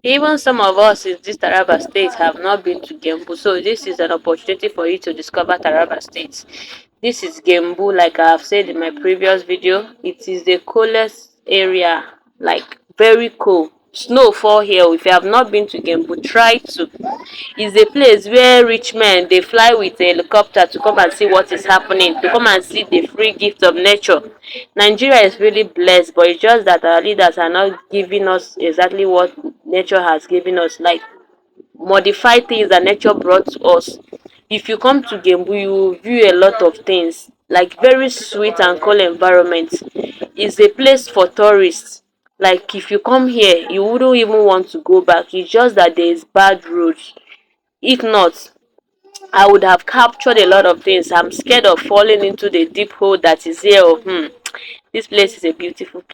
Even some of us in this Taraba state have not been to Gembu, so this is an opportunity for you to discover Taraba state. This is Gembu, like I have said in my previous video. It is the coolest area, like very cool. Snow fall here. If you have not been to Gembu, try to. It's a place where rich men they fly with a helicopter to come and see what is happening, to come and see the free gift of nature. Nigeria is really blessed, but it's just that our leaders are not giving us exactly what nature has given us, like modify things that nature brought to us. If you come to Gembu, you will view a lot of things, like very sweet and cool environment. It's a place for tourists. Like if you come here, you wouldn't even want to go back. It's just that there is bad roads. If not, I would have captured a lot of things. I'm scared of falling into the deep hole that is here. This place is a beautiful place.